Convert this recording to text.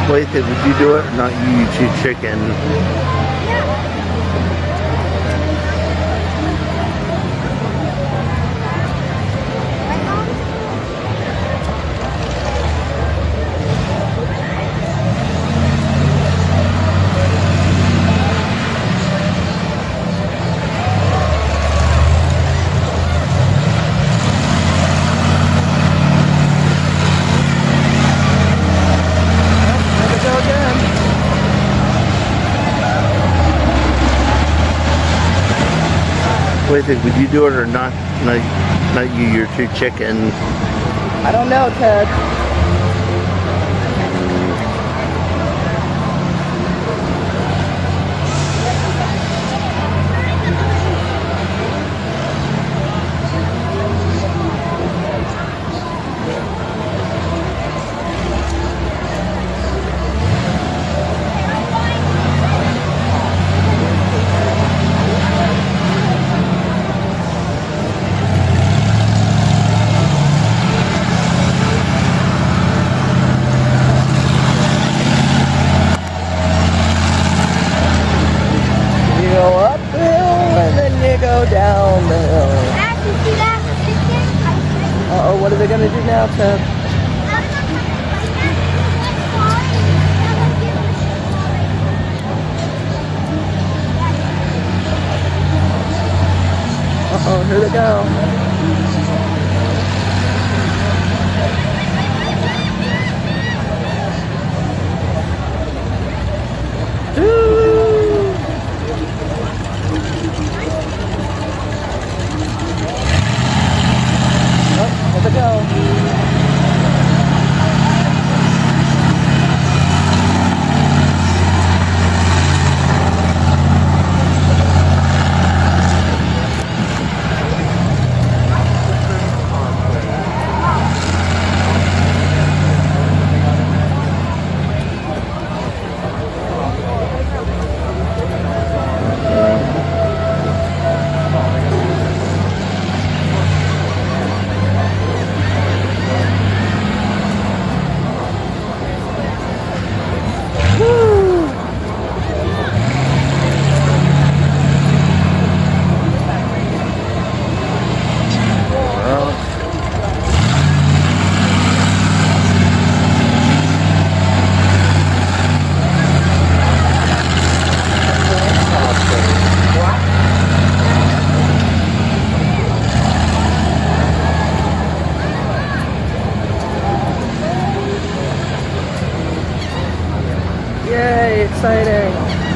Wait, would you do it or not? You choose chicken. Wait, would you do it or not? Not you, you're too chicken. I don't know, Ted. You go up the hill and then you go down the hill. Uh-oh, what are they gonna do now, Ted? Uh-oh, here they go. Here they go. Yay, exciting.